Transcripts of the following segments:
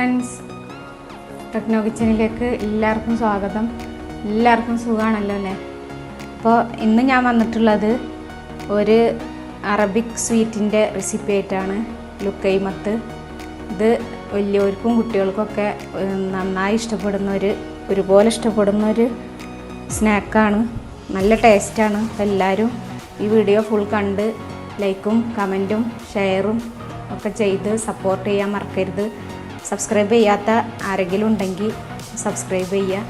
Friends, techno കിച്ചണിലേക്ക് എല്ലാവർക്കും സ്വാഗതം. എല്ലാവർക്കും സുഖമാണല്ലോ അല്ലേ? അപ്പോൾ ഇന്ന് ഞാൻ വന്നിട്ടുള്ളത് ഒരു അറബിക് സ്വീറ്റിൻ്റെ റെസിപ്പി ആയിട്ടാണ്. ലുക്കൈമത്ത്. ഇത് വലിയവർക്കും കുട്ടികൾക്കൊക്കെ നന്നായി ഒരുപോലെ ഇഷ്ടപ്പെടുന്ന ഒരു സ്നാക്കാണ്. നല്ല ടേസ്റ്റാണ്. എല്ലാവരും ഈ വീഡിയോ ഫുൾ കണ്ട് ലൈക്കും കമൻറ്റും ഷെയറും ഒക്കെ ചെയ്ത് സപ്പോർട്ട് ചെയ്യാൻ മറക്കരുത്. സബ്സ്ക്രൈബ് ചെയ്യാത്ത ആരെങ്കിലും ഉണ്ടെങ്കിൽ സബ്സ്ക്രൈബ് ചെയ്യുക.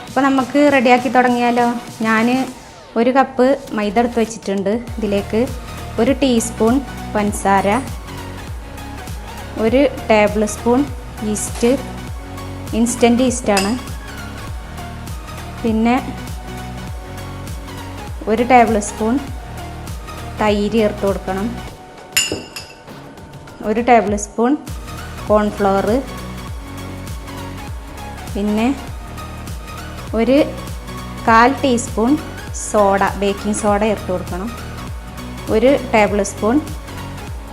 അപ്പോൾ നമുക്ക് റെഡിയാക്കി തുടങ്ങിയാലോ. ഞാൻ ഒരു കപ്പ് മൈദ എടുത്ത് വെച്ചിട്ടുണ്ട്. ഇതിലേക്ക് 1 ടീസ്പൂൺ പഞ്ചസാര, 1 ടേബിൾ സ്പൂൺ ഈസ്റ്റ്, ഇൻസ്റ്റൻറ്റ് ഈസ്റ്റാണ്. പിന്നെ 1 ടേബിൾ സ്പൂൺ തൈര് ചേർത്ത് കൊടുക്കണം. 1 ടേബിൾ സ്പൂൺ കോൺഫ്ലവർ, പിന്നെ 1/4 ടീസ്പൂൺ ബേക്കിംഗ് സോഡ ചേർത്ത് കൊടുക്കണം. 1 ടേബിൾ സ്പൂൺ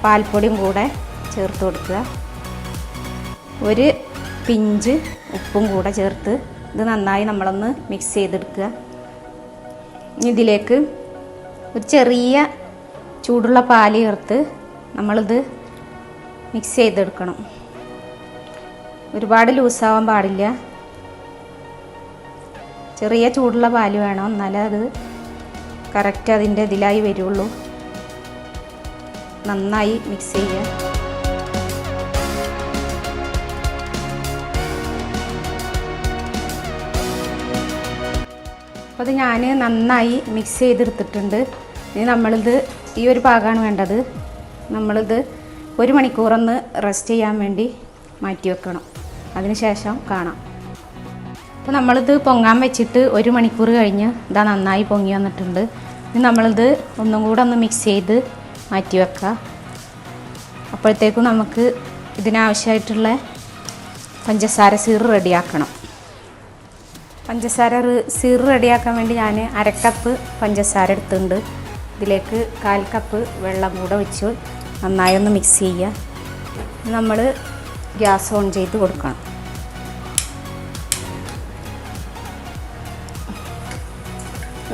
പാൽപ്പൊടിയും കൂടെ ചേർത്ത് കൊടുക്കുക. 1 പിഞ്ച് ഉപ്പും കൂടെ ചേർത്ത് ഇത് നന്നായി നമ്മളൊന്ന് മിക്സ് ചെയ്തെടുക്കുക. ഇതിലേക്ക് ഒരു ചെറിയ ചൂടുള്ള പാല് ചേർത്ത് നമ്മളിത് മിക്സ് ചെയ്തെടുക്കണം. ഒരുപാട് ലൂസാവാൻ പാടില്ല. ചെറിയ ചൂടുള്ള പാല് വേണം, എന്നാലേ അത് കറക്റ്റ് അതിൻ്റെ ഇതിലായി വരുള്ളൂ. നന്നായി മിക്സ് ചെയ്യുക. അപ്പോൾ അത് ഞാൻ നന്നായി മിക്സ് ചെയ്തെടുത്തിട്ടുണ്ട്. ഇനി നമ്മളിത് ഈ ഒരു പാകമാണ് വേണ്ടത്. നമ്മളിത് 1 മണിക്കൂറൊന്ന് റെസ്റ്റ് ചെയ്യാൻ വേണ്ടി മാറ്റി വെക്കണം. അതിന് ശേഷം കാണാം. അപ്പോൾ നമ്മളിത് പൊങ്ങാൻ വെച്ചിട്ട് 1 മണിക്കൂർ കഴിഞ്ഞ് ഇതാ നന്നായി പൊങ്ങി വന്നിട്ടുണ്ട്. ഇനി നമ്മളിത് ഒന്നും കൂടെ ഒന്ന് മിക്സ് ചെയ്ത് മാറ്റി വെക്കുക. അപ്പോഴത്തേക്കും നമുക്ക് ഇതിനാവശ്യമായിട്ടുള്ള പഞ്ചസാര സീറ് റെഡിയാക്കണം. പഞ്ചസാര സീറ് റെഡിയാക്കാൻ വേണ്ടി ഞാൻ 1/2 കപ്പ് പഞ്ചസാര എടുത്തിട്ടുണ്ട്. ഇതിലേക്ക് 1/4 കപ്പ് വെള്ളം കൂടെ വെച്ച് നന്നായി ഒന്ന് മിക്സ് ചെയ്യുക. നമ്മൾ ഗ്യാസ് ഓൺ ചെയ്ത് കൊടുക്കണം.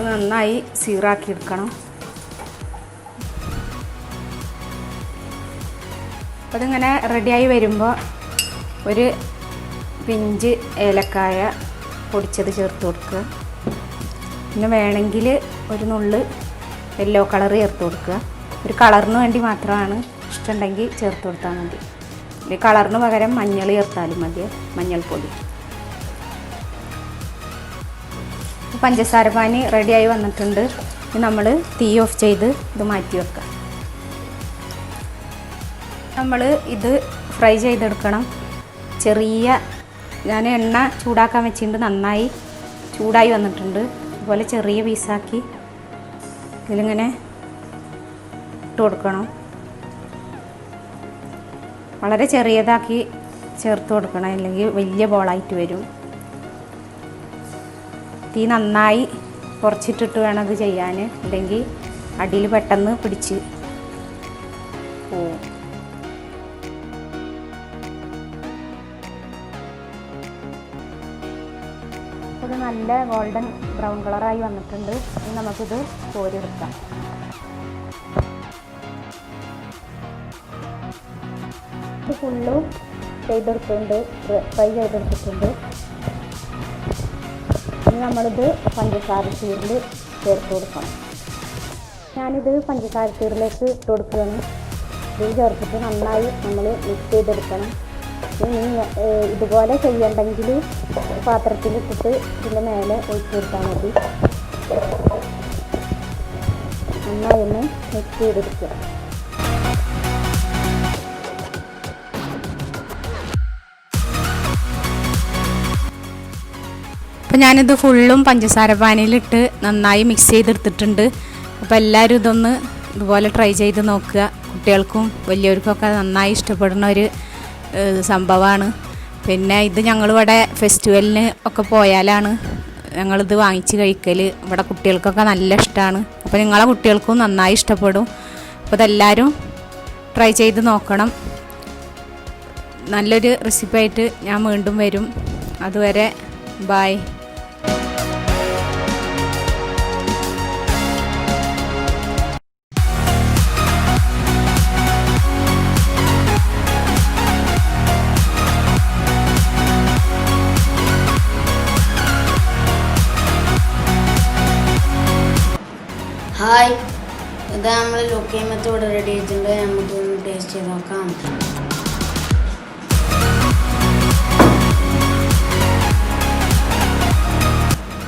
നന്നായി സീറാക്കി എടുക്കണം. അപ്പോൾ ഇതിങ്ങനെ റെഡിയായി വരുമ്പോൾ 1 പിഞ്ച് ഏലക്കായ പൊടിച്ചത് ചേർത്ത് കൊടുക്കുക. പിന്നെ വേണമെങ്കിൽ ഒരു നുള്ള് യെല്ലോ കളർ ചേർത്ത് കൊടുക്കുക. ഒരു കളറിന് വേണ്ടി മാത്രമാണ്. ഇഷ്ടമുണ്ടെങ്കിൽ ചേർത്ത് കൊടുത്താൽ മതി. ഈ കളറിന് പകരം മഞ്ഞൾ ചേർത്താലും മതി, മഞ്ഞൾപ്പൊടി. പഞ്ചസാര പാനി റെഡിയായി വന്നിട്ടുണ്ട്. ഇനി നമ്മൾ തീ ഓഫ് ചെയ്ത് ഇത് മാറ്റി വെക്കാം. നമ്മൾ ഇത് ഫ്രൈ ചെയ്തെടുക്കണം. ഞാൻ എണ്ണ ചൂടാക്കാൻ വെച്ചിട്ടുണ്ട്. നന്നായി ചൂടായി വന്നിട്ടുണ്ട്. അതുപോലെ ചെറിയ പീസാക്കി ഇതിലിങ്ങനെ ഇട്ട് കൊടുക്കണം. വളരെ ചെറിയതാക്കി ചേർത്ത് കൊടുക്കണം, അല്ലെങ്കിൽ വലിയ ബോളായിട്ട് വരും. തീ നന്നായി കുറച്ചിട്ടിട്ട് വേണം ഇത് ചെയ്യാൻ, അല്ലെങ്കിൽ അടിയിൽ പെട്ടെന്ന് പിടിച്ച് പോവും. ഇത് നല്ല ഗോൾഡൻ ബ്രൗൺ കളറായി വന്നിട്ടുണ്ട്. ഇനി നമുക്കിത് കോരിയെടുക്കാം. ഇത് ഫുള്ളും ചെയ്തെടുത്തിട്ടുണ്ട്, ഫ്രൈ ചെയ്തെടുത്തിട്ടുണ്ട്. ഇനി നമ്മളിത് പഞ്ചസാര സീറിൽ ചേർത്ത് കൊടുക്കണം. ഞാനിത് പഞ്ചസാര സീറിലേക്ക് ഇട്ട് കൊടുക്കുകയാണ്. ഇത് ചേർത്തിട്ട് നന്നായി നമ്മൾ മിക്സ് ചെയ്തെടുക്കണം. ഇനി ഇതുപോലെ ചെയ്യണ്ടെങ്കിൽ പാത്രത്തിലിട്ടിട്ട് ഇതിൻ്റെ മേലെ ഒഴിച്ച് കൊടുത്താൽ മതി. നന്നായി ഒന്ന് മിക്സ് ചെയ്തെടുക്കുക. അപ്പോൾ ഞാനിത് ഫുള്ളും പഞ്ചസാര പാനിയിലിട്ട് നന്നായി മിക്സ് ചെയ്തെടുത്തിട്ടുണ്ട്. അപ്പോൾ എല്ലാവരും ഇതുപോലെ ട്രൈ ചെയ്ത് നോക്കുക. കുട്ടികൾക്കും വലിയവർക്കൊക്കെ നന്നായി ഇഷ്ടപ്പെടുന്ന ഒരു സംഭവമാണ്. പിന്നെ ഇത് ഞങ്ങളിവിടെ ഫെസ്റ്റിവലിന് ഒക്കെ പോയാലാണ് ഞങ്ങളിത് വാങ്ങിച്ച് കഴിക്കൽ. ഇവിടെ കുട്ടികൾക്കൊക്കെ നല്ല ഇഷ്ടമാണ്. അപ്പോൾ നിങ്ങളെ കുട്ടികൾക്കും നന്നായി ഇഷ്ടപ്പെടും. അപ്പോൾ ഇതെല്ലാവരും ട്രൈ ചെയ്ത് നോക്കണം. നല്ലൊരു റെസിപ്പിയായിട്ട് ഞാൻ വീണ്ടും വരും. അതുവരെ ബൈ. ഹായ്, ഇത് നമ്മൾ ലുക്കൈമത്ത് ഇവിടെ റെഡി ആയിട്ടുണ്ട്. നമുക്കൊന്ന് ടേസ്റ്റ് ചെയ്ത് നോക്കാം.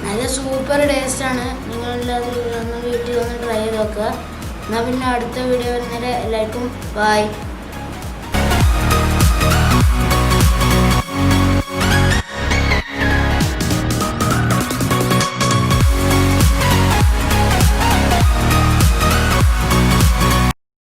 നല്ല സൂപ്പർ ടേസ്റ്റാണ്. നിങ്ങളെല്ലാവരും ഒന്ന് വീട്ടിൽ ഒന്ന് ട്രൈ ചെയ്ത് നോക്കുക. എന്നാൽ പിന്നെ അടുത്ത വീഡിയോ വരുന്നവരെ എല്ലാവർക്കും ബൈ.